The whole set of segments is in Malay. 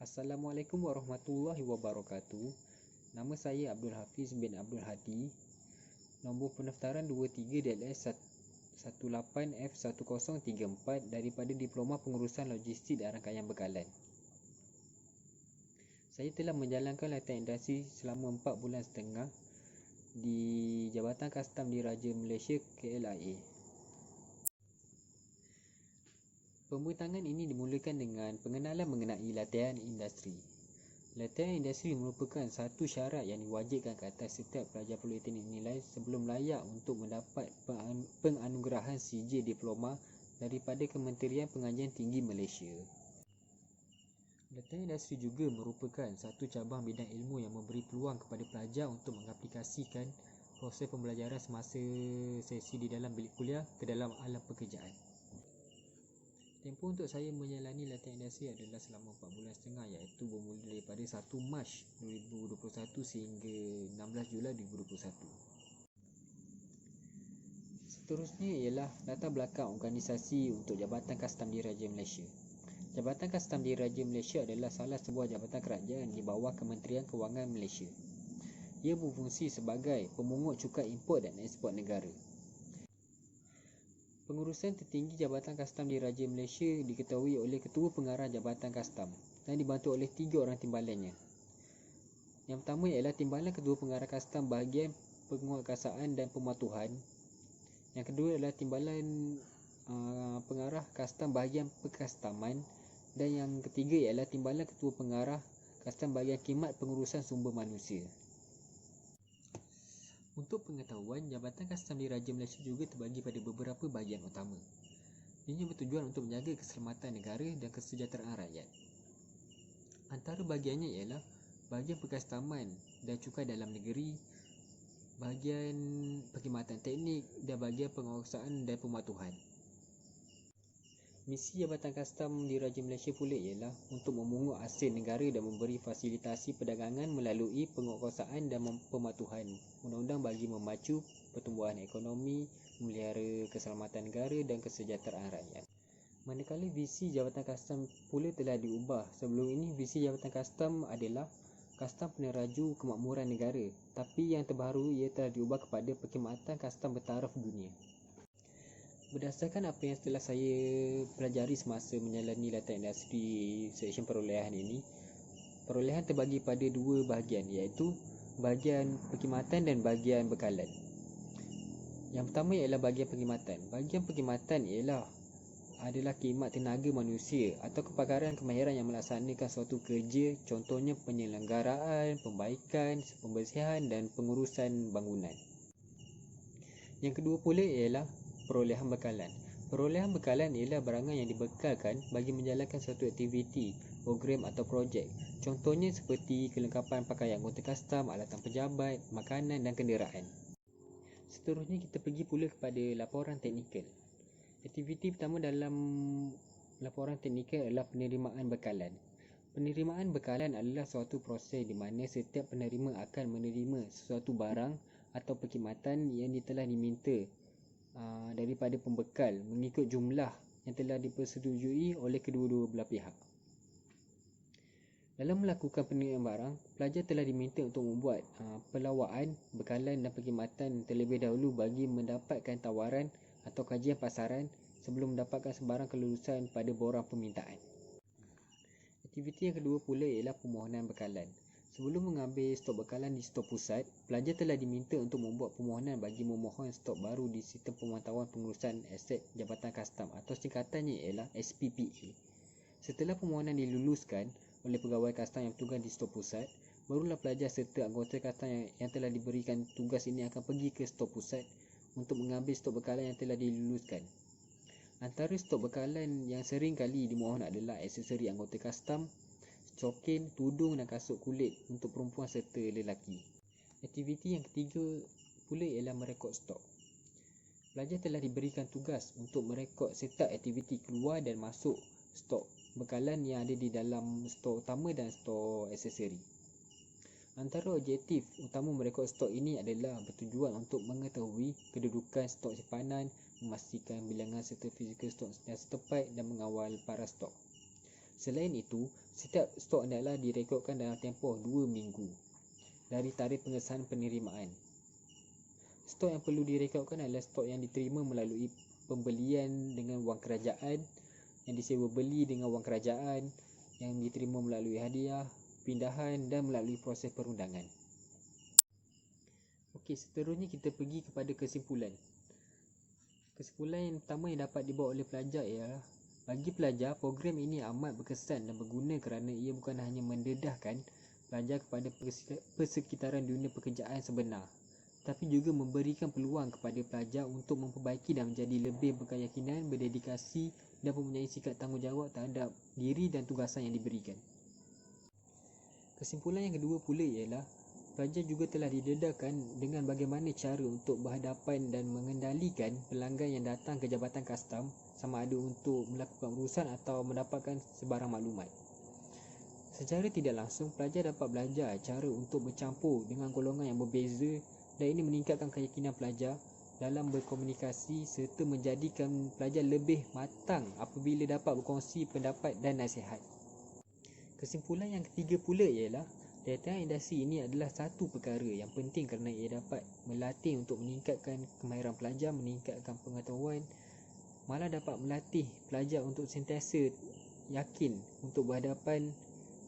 Assalamualaikum warahmatullahi wabarakatuh. Nama saya Abdul Hafiz bin Abdul Hadi. Nombor pendaftaran 23 DLS 18F1034 daripada Diploma Pengurusan Logistik dan Rangkaian Bekalan. Saya telah menjalankan latihan industri selama 4 bulan setengah di Jabatan Kastam Diraja Malaysia KLIA. Pembentangan ini dimulakan dengan pengenalan mengenai latihan industri. Latihan industri merupakan satu syarat yang diwajibkan ke atas setiap pelajar politeknik nilai sebelum layak untuk mendapat penganugerahan CJ Diploma daripada Kementerian Pengajian Tinggi Malaysia. Latihan industri juga merupakan satu cabang bidang ilmu yang memberi peluang kepada pelajar untuk mengaplikasikan proses pembelajaran semasa sesi di dalam bilik kuliah ke dalam alam pekerjaan. Tempoh untuk saya menjalani latihan industri adalah selama 4 bulan setengah, iaitu bermula daripada 1 Mac 2021 sehingga 16 Julai 2021. Seterusnya ialah latar belakang organisasi untuk Jabatan Kastam Diraja Malaysia. Jabatan Kastam Diraja Malaysia adalah salah sebuah jabatan kerajaan di bawah Kementerian Kewangan Malaysia. Ia berfungsi sebagai pemungut cukai import dan eksport negara. Pengurusan tertinggi Jabatan Kastam Diraja Malaysia diketahui oleh Ketua Pengarah Jabatan Kastam dan dibantu oleh 3 orang timbalannya. Yang pertama ialah Timbalan Ketua Pengarah Kastam bahagian penguatkuasaan dan pematuhan. Yang kedua adalah Timbalan Pengarah Kastam bahagian pekastaman. Dan yang ketiga ialah Timbalan Ketua Pengarah Kastam bahagian khidmat pengurusan sumber manusia. Untuk pengetahuan, Jabatan Kastam Diraja Malaysia juga terbagi pada beberapa bahagian utama. Ini bertujuan untuk menjaga keselamatan negara dan kesejahteraan rakyat. Antara bahagiannya ialah bahagian pekastaman dan cukai dalam negeri, bahagian perkhidmatan teknik dan bahagian penguasaan dan pematuhan. Misi Jabatan Kastam Diraja Malaysia pula ialah untuk memungut hasil negara dan memberi fasilitasi perdagangan melalui penguatkuasaan dan pematuhan undang-undang bagi memacu pertumbuhan ekonomi, memelihara keselamatan negara dan kesejahteraan rakyat. Manakala visi Jabatan Kastam pula telah diubah. Sebelum ini visi Jabatan Kastam adalah Kastam Peneraju Kemakmuran Negara, tapi yang terbaru ia telah diubah kepada Perkhidmatan Kastam Bertaraf Dunia. Berdasarkan apa yang telah saya pelajari semasa menjalani latihan industri seksyen perolehan ini, perolehan terbagi pada 2 bahagian, iaitu bahagian perkhidmatan dan bahagian bekalan. Yang pertama ialah bahagian perkhidmatan. Bahagian perkhidmatan adalah khidmat tenaga manusia atau kepakaran kemahiran yang melaksanakan suatu kerja, contohnya penyelenggaraan, pembaikan, pembersihan dan pengurusan bangunan. Yang kedua pula ialah perolehan bekalan. Perolehan bekalan ialah barangan yang dibekalkan bagi menjalankan suatu aktiviti, program atau projek. Contohnya seperti kelengkapan pakaian anggota kastam, alatan pejabat, makanan dan kenderaan. Seterusnya kita pergi pula kepada laporan teknikal. Aktiviti pertama dalam laporan teknikal adalah penerimaan bekalan. Penerimaan bekalan adalah suatu proses di mana setiap penerima akan menerima sesuatu barang atau perkhidmatan yang telah diminta daripada pembekal mengikut jumlah yang telah dipersetujui oleh kedua-dua belah pihak. Dalam melakukan penerimaan barang, pelajar telah diminta untuk membuat pelawaan, bekalan dan perkhidmatan terlebih dahulu bagi mendapatkan tawaran atau kajian pasaran sebelum mendapatkan sebarang kelulusan pada borang permintaan. Aktiviti yang kedua pula ialah permohonan bekalan. Sebelum mengambil stok bekalan di stok pusat, pelajar telah diminta untuk membuat permohonan bagi memohon stok baru di Sistem Pemantauan Pengurusan Aset Jabatan Kastam atau singkatannya ialah SPPA. Setelah permohonan diluluskan oleh pegawai kastam yang bertugas di stok pusat, barulah pelajar serta anggota kastam yang telah diberikan tugas ini akan pergi ke stok pusat untuk mengambil stok bekalan yang telah diluluskan. Antara stok bekalan yang sering kali dimohon adalah aksesori anggota kastam, cokin, tudung dan kasut kulit untuk perempuan serta lelaki. Aktiviti yang ketiga pula ialah merekod stok. Pelajar telah diberikan tugas untuk merekod setiap aktiviti keluar dan masuk stok bekalan yang ada di dalam stok utama dan stok aksesori. Antara objektif utama merekod stok ini adalah bertujuan untuk mengetahui kedudukan stok simpanan, memastikan bilangan serta fizikal stok yang setepat dan mengawal para stok. Selain itu, setiap stok hendaklah direkodkan dalam tempoh 2 minggu dari tarikh pengesahan penerimaan. Stok yang perlu direkodkan adalah stok yang diterima melalui pembelian dengan wang kerajaan, yang disewa beli dengan wang kerajaan, yang diterima melalui hadiah, pindahan dan melalui proses perundangan. Okey, seterusnya kita pergi kepada kesimpulan. Kesimpulan yang pertama yang dapat dibawa oleh pelajar ialah, bagi pelajar, program ini amat berkesan dan berguna kerana ia bukan hanya mendedahkan pelajar kepada persekitaran dunia pekerjaan sebenar, tapi juga memberikan peluang kepada pelajar untuk memperbaiki dan menjadi lebih berkeyakinan, berdedikasi dan mempunyai sikap tanggungjawab terhadap diri dan tugasan yang diberikan. Kesimpulan yang kedua pula ialah, pelajar juga telah didedahkan dengan bagaimana cara untuk berhadapan dan mengendalikan pelanggan yang datang ke Jabatan Kastam, sama ada untuk melakukan urusan atau mendapatkan sebarang maklumat. Secara tidak langsung, pelajar dapat belajar cara untuk bercampur dengan golongan yang berbeza, dan ini meningkatkan keyakinan pelajar dalam berkomunikasi serta menjadikan pelajar lebih matang apabila dapat berkongsi pendapat dan nasihat. Kesimpulan yang ketiga pula ialah, latihan industri ini adalah satu perkara yang penting kerana ia dapat melatih untuk meningkatkan kemahiran pelajar, meningkatkan pengetahuan, malah dapat melatih pelajar untuk sentiasa yakin untuk berhadapan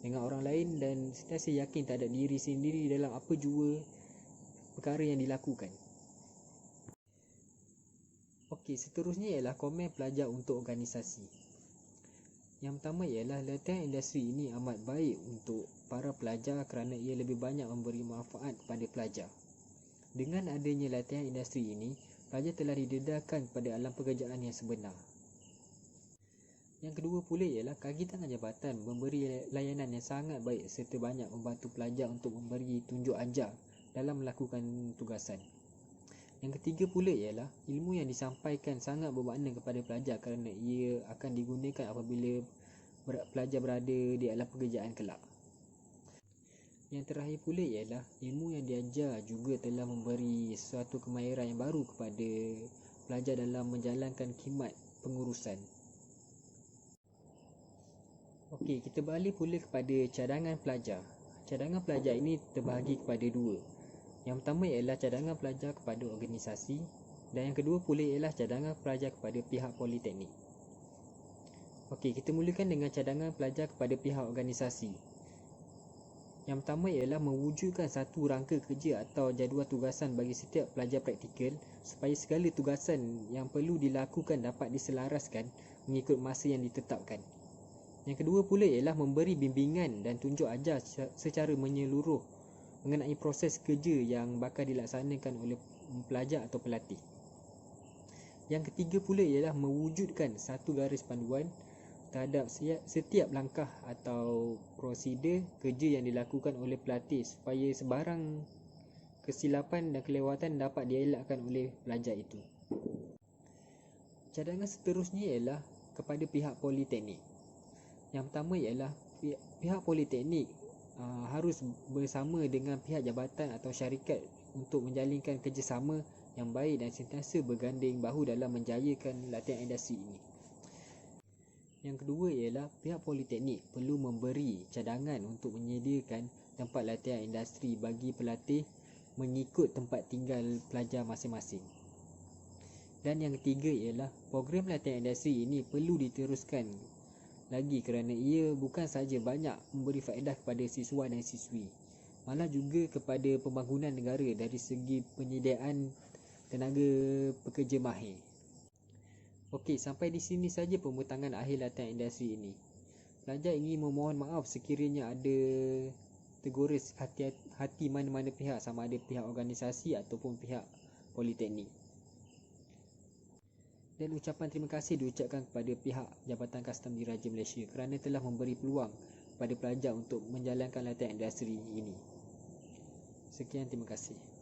dengan orang lain dan sentiasa yakin terhadap diri sendiri dalam apa jua perkara yang dilakukan. Okey, seterusnya ialah komen pelajar untuk organisasi. Yang pertama ialah, latihan industri ini amat baik untuk para pelajar kerana ia lebih banyak memberi manfaat kepada pelajar. Dengan adanya latihan industri ini, pelajar telah didedahkan kepada alam pekerjaan yang sebenar. Yang kedua pula ialah, kaki tangan jabatan memberi layanan yang sangat baik serta banyak membantu pelajar untuk memberi tunjuk ajar dalam melakukan tugasan. Yang ketiga pula ialah, ilmu yang disampaikan sangat bermakna kepada pelajar kerana ia akan digunakan apabila pelajar berada di alam pekerjaan kelak. Yang terakhir pula ialah, ilmu yang diajar juga telah memberi sesuatu kemahiran yang baru kepada pelajar dalam menjalankan khidmat pengurusan. Okey, kita beralih pula kepada cadangan pelajar. Cadangan pelajar ini terbahagi kepada dua. Yang pertama ialah cadangan pelajar kepada organisasi, dan yang kedua pula ialah cadangan pelajar kepada pihak politeknik. Okey, kita mulakan dengan cadangan pelajar kepada pihak organisasi. Yang pertama ialah mewujudkan satu rangka kerja atau jadual tugasan bagi setiap pelajar praktikal supaya segala tugasan yang perlu dilakukan dapat diselaraskan mengikut masa yang ditetapkan. Yang kedua pula ialah memberi bimbingan dan tunjuk ajar secara menyeluruh mengenai proses kerja yang bakal dilaksanakan oleh pelajar atau pelatih. Yang ketiga pula ialah mewujudkan satu garis panduan terhadap setiap langkah atau prosedur kerja yang dilakukan oleh pelatih supaya sebarang kesilapan dan kelewatan dapat dielakkan oleh pelajar itu. Cadangan seterusnya ialah kepada pihak politeknik. Yang pertama ialah pihak politeknik harus bersama dengan pihak jabatan atau syarikat untuk menjalinkan kerjasama yang baik dan sentiasa berganding bahu dalam menjayakan latihan industri ini. Yang kedua ialah pihak politeknik perlu memberi cadangan untuk menyediakan tempat latihan industri bagi pelatih mengikut tempat tinggal pelajar masing-masing. Dan yang ketiga ialah program latihan industri ini perlu diteruskan lagi kerana ia bukan sahaja banyak memberi faedah kepada siswa dan siswi, malah juga kepada pembangunan negara dari segi penyediaan tenaga pekerja mahir. Okey, sampai di sini saja pembentangan akhir latihan industri ini. Pelajar ingin memohon maaf sekiranya ada tergores hati mana-mana pihak, sama ada pihak organisasi ataupun pihak politeknik. Dan ucapan terima kasih diucapkan kepada pihak Jabatan Kastam Diraja Malaysia kerana telah memberi peluang kepada pelajar untuk menjalankan latihan industri ini. Sekian, terima kasih.